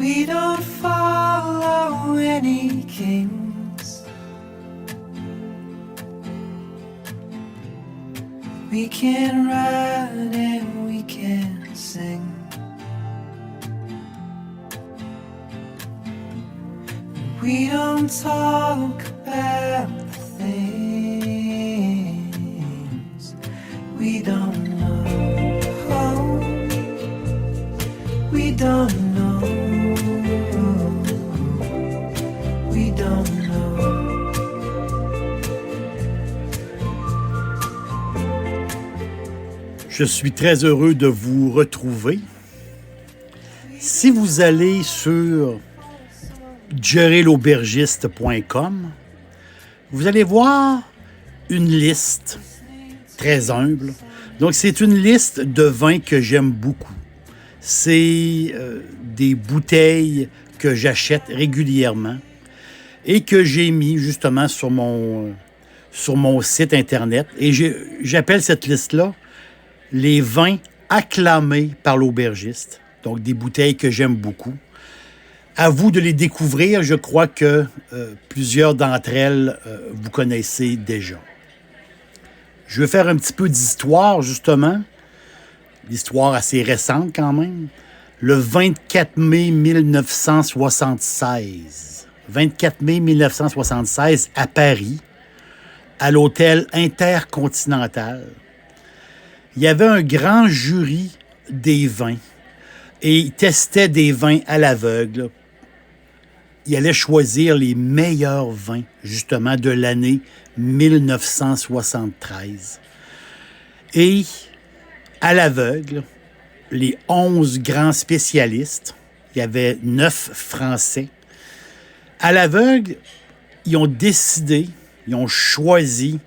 We don't follow any kings. We can ride and we can sing. We don't talk about the things we don't know. We don't know. We don't know. Je suis très heureux de vous retrouver. Si vous allez sur jerrylaubergiste.com, vous allez voir une liste très humble. Donc, c'est une liste de vins que j'aime beaucoup. C'est des bouteilles que j'achète régulièrement et que j'ai mis justement sur mon site Internet. Et j'appelle cette liste-là les vins acclamés par l'aubergiste. Donc, des bouteilles que j'aime beaucoup. À vous de les découvrir. Je crois que plusieurs d'entre elles, vous connaissez déjà. Je vais faire un petit peu d'histoire, justement. L'histoire assez récente, quand même. Le 24 mai 1976. 24 mai 1976, à Paris, à l'hôtel Intercontinental. Il y avait un grand jury des vins. Et il testait des vins à l'aveugle. Il allait choisir les meilleurs vins, justement, de l'année 1973. Et, à l'aveugle, les 11 grands spécialistes, il y avait 9 Français, à l'aveugle, ils ont décidé, ils ont choisi,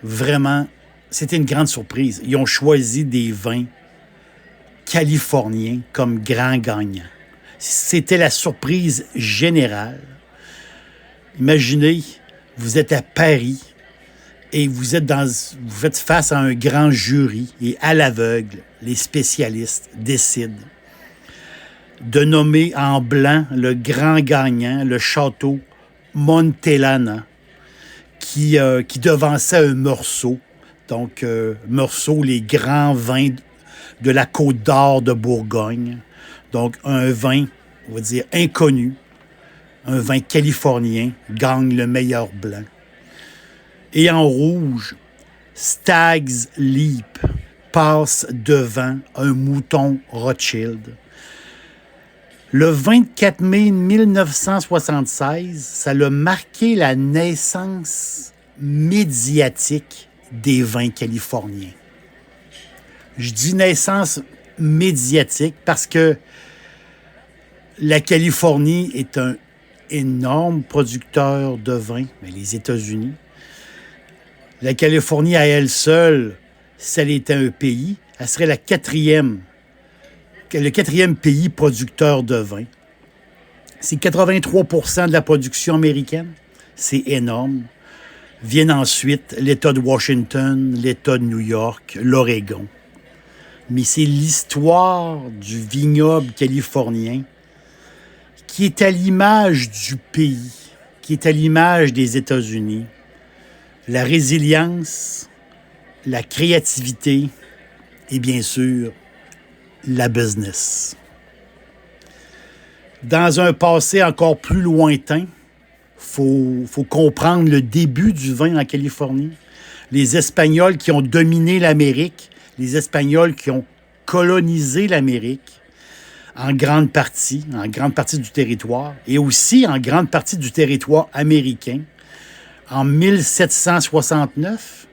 vraiment, c'était une grande surprise, ils ont choisi des vins californiens comme grands gagnants. C'était la surprise générale. Imaginez, vous êtes à Paris et vous faites face à un grand jury et à l'aveugle, les spécialistes décident de nommer en blanc le grand gagnant, le château Montellana, qui devançait un Meursault. Donc, Meursault, les grands vins de la Côte d'Or de Bourgogne. Donc, un vin, on va dire, inconnu, un vin californien, gagne le meilleur blanc. Et en rouge, Stag's Leap passe devant un mouton Rothschild. Le 24 mai 1976, ça a marqué la naissance médiatique des vins californiens. Je dis naissance médiatique parce que la Californie est un énorme producteur de vin, mais les États-Unis. La Californie à elle seule, si elle était un pays, elle serait le quatrième pays producteur de vin. C'est 83% de la production américaine. C'est énorme. Viennent ensuite l'État de Washington, l'État de New York, l'Oregon. Mais c'est l'histoire du vignoble californien qui est à l'image du pays, qui est à l'image des États-Unis. La résilience, la créativité et bien sûr, la business. Dans un passé encore plus lointain, faut comprendre le début du vin en Californie. Les Espagnols qui ont dominé l'Amérique, les Espagnols qui ont colonisé l'Amérique en grande partie du territoire, et aussi en grande partie du territoire américain. En 1769,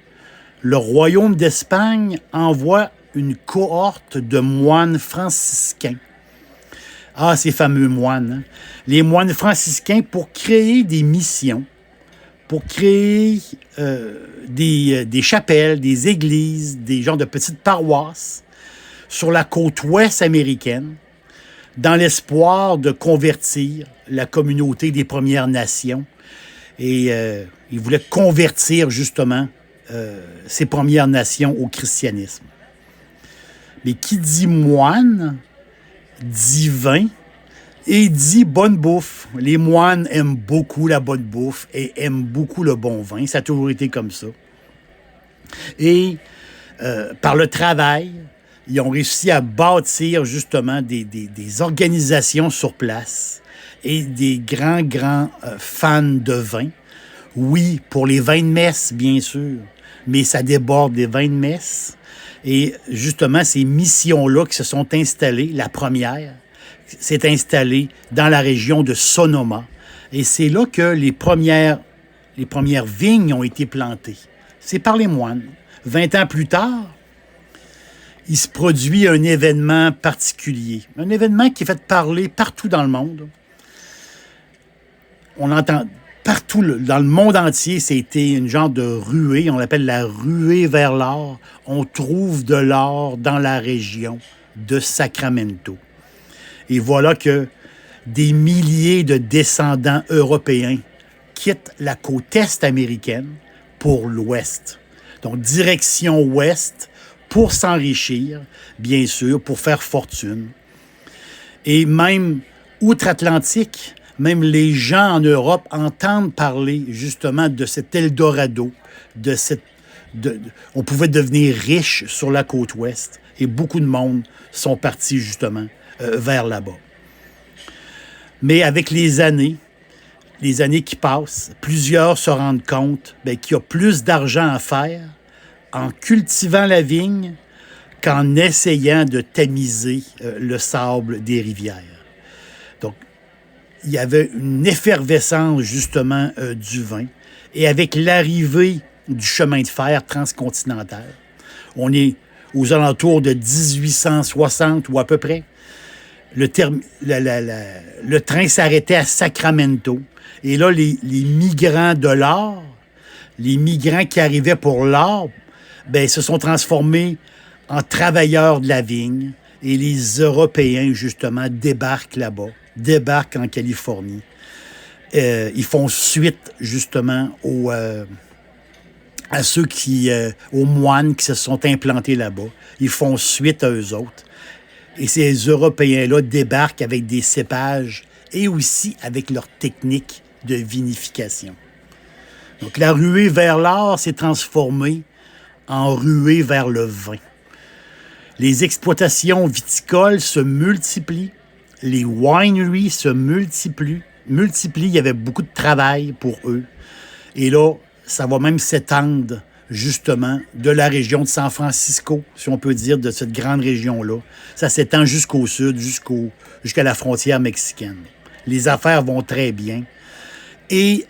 le Royaume d'Espagne envoie une cohorte de moines franciscains. Ah, ces fameux moines, hein? Les moines franciscains pour créer des missions, pour créer des chapelles, des églises, des genres de petites paroisses sur la côte ouest américaine, dans l'espoir de convertir la communauté des Premières Nations. Et ils voulaient convertir justement ces Premières Nations au christianisme. Mais qui dit moine, dit vin, Et il dit bonne bouffe. Les moines aiment beaucoup la bonne bouffe et aiment beaucoup le bon vin. Ça a toujours été comme ça. Et par le travail, ils ont réussi à bâtir justement des organisations sur place et des grands fans de vin. Oui, pour les vins de messe, bien sûr, mais ça déborde des vins de messe. Et justement, ces missions-là qui se sont installées, la première s'est installée dans la région de Sonoma. Et c'est là que les premières vignes ont été plantées. C'est par les moines. 20 ans plus tard, il se produit un événement particulier. Un événement qui est fait parler partout dans le monde. On entend partout dans le monde entier, c'était une genre de ruée. On l'appelle la ruée vers l'or. On trouve de l'or dans la région de Sacramento. Et voilà que des milliers de descendants européens quittent la côte est américaine pour l'ouest. Donc, direction ouest pour s'enrichir, bien sûr, pour faire fortune. Et même outre-Atlantique, même les gens en Europe entendent parler justement de cet Eldorado, on pouvait devenir riche sur la côte ouest. Et beaucoup de monde sont partis justement vers là-bas. Mais avec les années qui passent, plusieurs se rendent compte qu'il y a plus d'argent à faire en cultivant la vigne qu'en essayant de tamiser le sable des rivières. Donc, il y avait une effervescence, justement, du vin. Et avec l'arrivée du chemin de fer transcontinental, on est aux alentours de 1860 ou à peu près, le train s'arrêtait à Sacramento. Et là, les migrants de l'or, les migrants qui arrivaient pour l'or, se sont transformés en travailleurs de la vigne. Et les Européens, justement, débarquent là-bas, débarquent en Californie. Ils font suite, justement, aux moines qui se sont implantés là-bas. Ils font suite à eux autres. Et ces Européens-là débarquent avec des cépages et aussi avec leur technique de vinification. Donc, la ruée vers l'or s'est transformée en ruée vers le vin. Les exploitations viticoles se multiplient, les wineries se multiplient. Il y avait beaucoup de travail pour eux. Et là, ça va même s'étendre justement de la région de San Francisco, si on peut dire, de cette grande région-là. Ça s'étend jusqu'au sud, jusqu'à la frontière mexicaine. Les affaires vont très bien. Et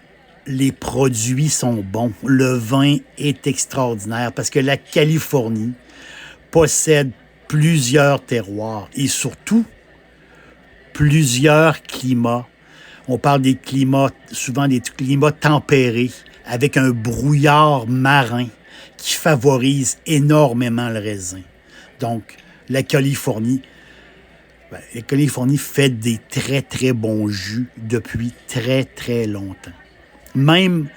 les produits sont bons. Le vin est extraordinaire parce que la Californie possède plusieurs terroirs et surtout plusieurs climats. On parle des climats, souvent des climats tempérés, avec un brouillard marin qui favorise énormément le raisin. Donc, la Californie fait des très, très bons jus depuis très, très longtemps. Même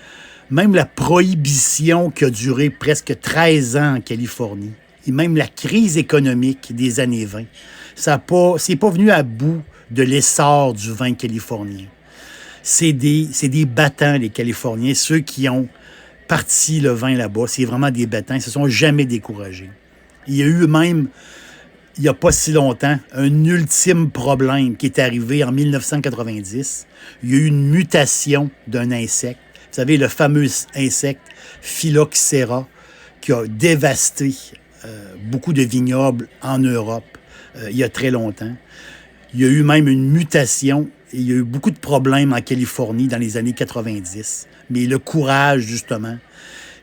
la prohibition qui a duré presque 13 ans en Californie, et même la crise économique des années 20, c'est pas venu à bout de l'essor du vin californien. C'est des battants, les Californiens, ceux qui ont parti le vin là-bas. C'est vraiment des battants, ils ne se sont jamais découragés. Il y a eu même, il n'y a pas si longtemps, un ultime problème qui est arrivé en 1990. Il y a eu une mutation d'un insecte. Vous savez, le fameux insecte Phylloxera qui a dévasté beaucoup de vignobles en Europe il y a très longtemps. Il y a eu même une mutation. Et il y a eu beaucoup de problèmes en Californie dans les années 90. Mais le courage, justement,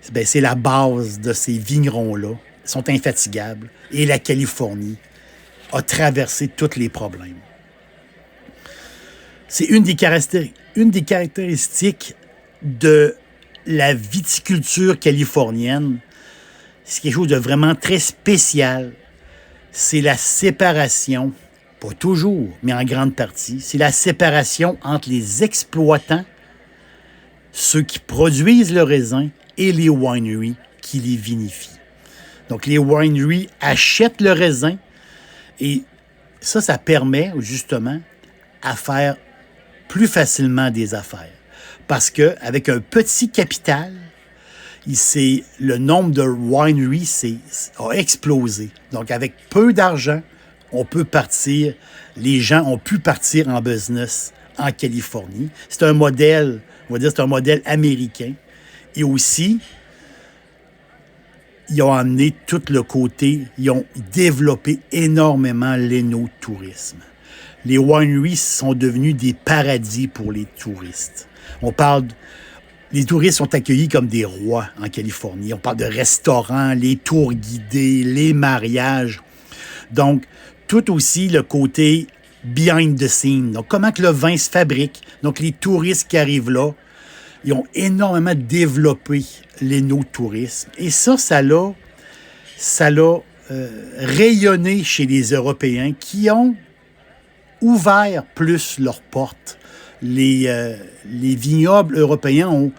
c'est la base de ces vignerons-là. Ils sont infatigables. Et la Californie a traversé tous les problèmes. C'est une des caractéristiques de la viticulture californienne. C'est quelque chose de vraiment très spécial. C'est la séparation. Pas toujours, mais en grande partie, c'est la séparation entre les exploitants, ceux qui produisent le raisin, et les wineries qui les vinifient. Donc, les wineries achètent le raisin et ça permet justement à faire plus facilement des affaires. Parce qu'avec un petit capital, le nombre de wineries a explosé. Donc, avec peu d'argent, les gens ont pu partir en business en Californie. C'est un modèle, on va dire, c'est un modèle américain. Et aussi, ils ont amené tout le côté, ils ont développé énormément l'énotourisme. Les wineries sont devenus des paradis pour les touristes. Les touristes sont accueillis comme des rois en Californie. On parle de restaurants, les tours guidés, les mariages. Donc, tout aussi le côté behind the scene. Donc, comment que le vin se fabrique. Donc, les touristes qui arrivent là, ils ont énormément développé l'énotourisme. Et ça l'a rayonné chez les Européens qui ont ouvert plus leurs portes. Les vignobles européens ont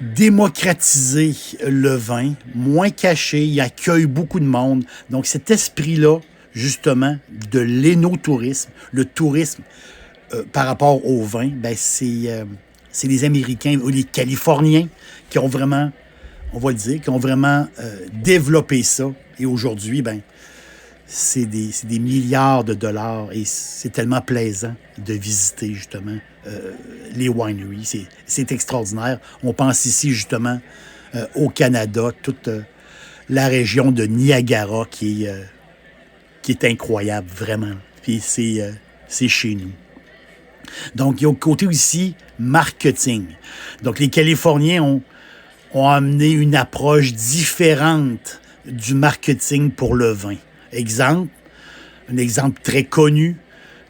démocratisé le vin, moins caché, ils accueillent beaucoup de monde. Donc cet esprit-là, justement, de l'énotourisme, le tourisme par rapport au vin, ben c'est les Américains ou les Californiens qui ont vraiment, on va le dire, qui ont vraiment développé ça. Et aujourd'hui, ben c'est des milliards de dollars et c'est tellement plaisant de visiter justement les wineries. C'est extraordinaire. On pense ici justement au Canada, la région de Niagara qui est incroyable, vraiment. Puis c'est chez nous. Donc, il y a au côté aussi marketing. Donc, les Californiens ont amené une approche différente du marketing pour le vin. Un exemple très connu,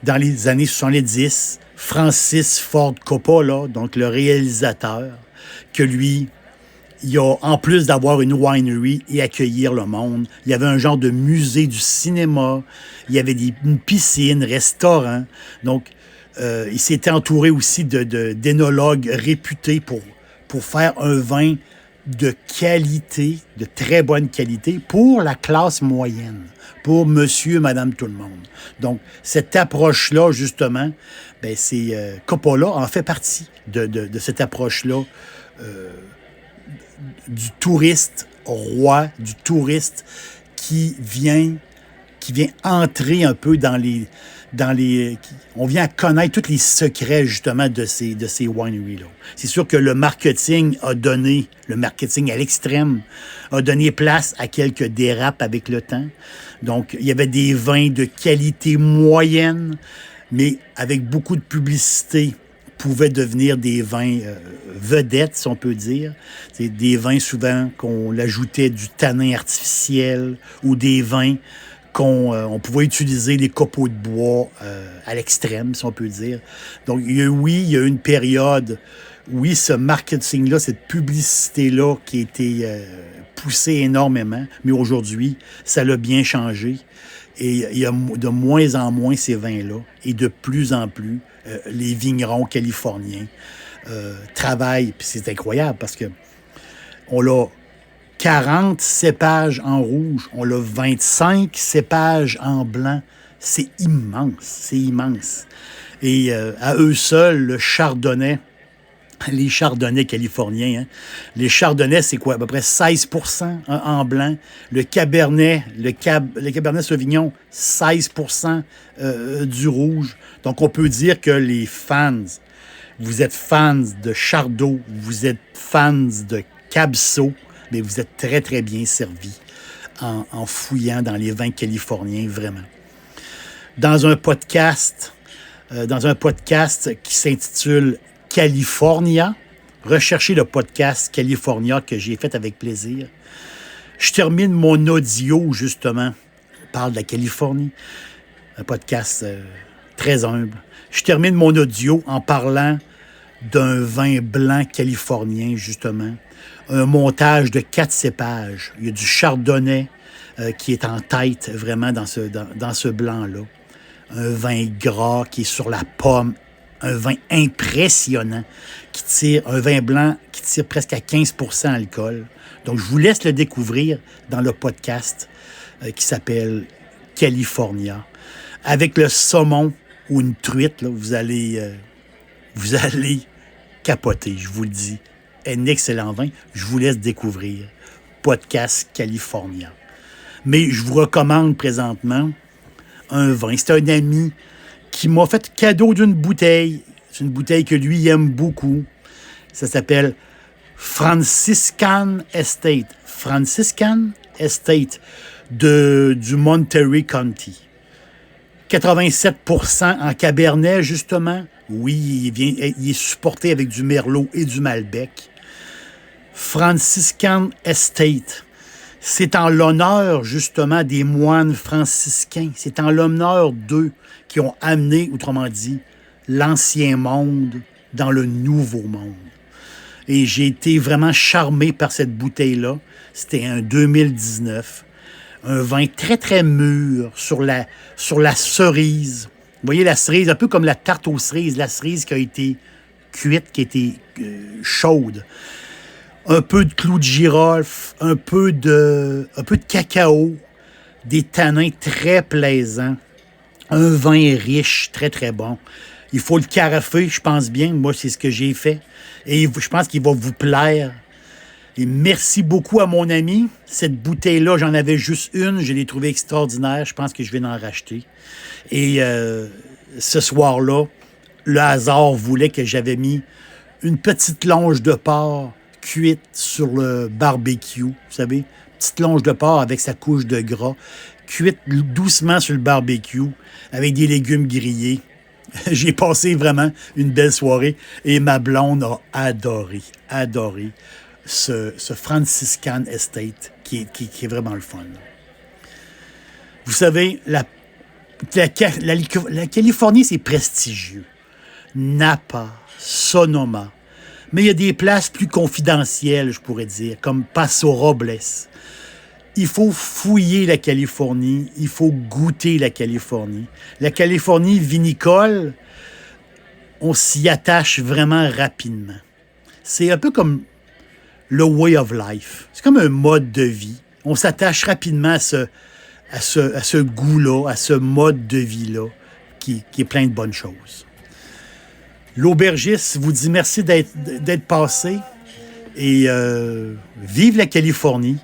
dans les années 70, Francis Ford Coppola, donc le réalisateur, que lui, en plus d'avoir une winery et accueillir le monde, il y avait un genre de musée du cinéma, il y avait une piscine, restaurant. Donc, il s'était entouré aussi d'énologues réputés pour faire un vin de qualité, de très bonne qualité, pour la classe moyenne, pour monsieur, madame, tout le monde. Donc, cette approche-là, justement, ben Coppola en fait partie de cette approche-là du touriste roi, du touriste qui vient entrer un peu on vient connaître tous les secrets, justement, de ces wineries-là. C'est sûr que le marketing à l'extrême, a donné place à quelques dérapes avec le temps. Donc, il y avait des vins de qualité moyenne, mais avec beaucoup de publicité, pouvaient devenir des vins vedettes, si on peut dire. C'est des vins, souvent, qu'on ajoutait du tanin artificiel ou des vins on pouvait utiliser les copeaux de bois à l'extrême, si on peut dire. Donc, il y a une période, ce marketing-là, cette publicité-là qui a été poussée énormément, mais aujourd'hui, ça l'a bien changé. Et il y a de moins en moins ces vins-là, et de plus en plus, les vignerons californiens travaillent, puis c'est incroyable parce que on l'a 40 cépages en rouge, on a 25 cépages en blanc. C'est immense. Et à eux seuls, le chardonnay, les chardonnays californiens, les chardonnays, c'est quoi? À peu près 16% en blanc. Le cabernet sauvignon, 16% du rouge. Donc, on peut dire que les fans, vous êtes fans de Chardot, vous êtes fans de Cab-Saut, mais vous êtes très, très bien servis en fouillant dans les vins californiens, vraiment. Dans un podcast qui s'intitule California, recherchez le podcast California que j'ai fait avec plaisir. Je termine mon audio, justement. On parle de la Californie. Un podcast très humble. Je termine mon audio en parlant d'un vin blanc californien, justement. Un montage de 4 cépages. Il y a du chardonnay qui est en tête, vraiment, dans ce blanc-là. Un vin gras qui est sur la pomme. Un vin impressionnant, un vin blanc qui tire presque à 15% alcool. Donc, je vous laisse le découvrir dans le podcast qui s'appelle California. Avec le saumon ou une truite, là, vous allez capoter, je vous le dis. Un excellent vin, je vous laisse découvrir. Podcast californien. Mais je vous recommande présentement un vin. C'est un ami qui m'a fait cadeau d'une bouteille. C'est une bouteille que lui aime beaucoup. Ça s'appelle Franciscan Estate. Franciscan Estate du Monterey County. 87% en Cabernet, justement. Oui, il est supporté avec du Merlot et du Malbec. Franciscan Estate. C'est en l'honneur, justement, des moines franciscains. C'est en l'honneur d'eux qui ont amené, autrement dit, l'ancien monde dans le nouveau monde. Et j'ai été vraiment charmé par cette bouteille-là. C'était un 2019. Un vin très, très mûr sur la cerise. Vous voyez la cerise, un peu comme la tarte aux cerises, la cerise qui a été cuite, qui a été chaude. Un peu de clou de girofle, un peu de cacao, des tanins très plaisants. Un vin riche, très, très bon. Il faut le carafer, je pense bien. Moi, c'est ce que j'ai fait. Et je pense qu'il va vous plaire. Et merci beaucoup à mon ami. Cette bouteille-là, j'en avais juste une. Je l'ai trouvée extraordinaire. Je pense que je vais en racheter. Et ce soir-là, le hasard voulait que j'avais mis une petite longe de porc cuite sur le barbecue. Vous savez, petite longe de porc avec sa couche de gras, cuite doucement sur le barbecue avec des légumes grillés. J'ai passé vraiment une belle soirée et ma blonde a adoré ce Franciscan Estate qui est vraiment le fun. Vous savez, la Californie, c'est prestigieux. Napa, Sonoma. Mais il y a des places plus confidentielles, je pourrais dire, comme Paso Robles. Il faut fouiller la Californie, il faut goûter la Californie. La Californie vinicole, on s'y attache vraiment rapidement. C'est un peu comme le way of life. C'est comme un mode de vie. On s'attache rapidement à ce goût-là, à ce mode de vie-là, qui est plein de bonnes choses. L'aubergiste vous dit merci d'être passé et vive la Californie.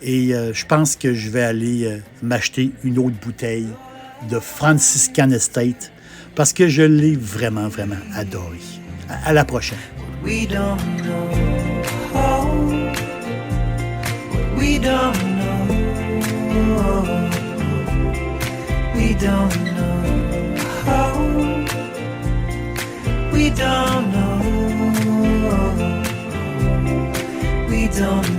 Et je pense que je vais aller m'acheter une autre bouteille de Franciscan Estate parce que je l'ai vraiment, vraiment adoré. À la prochaine. We don't know how. We don't know. We don't know how. We don't know. We don't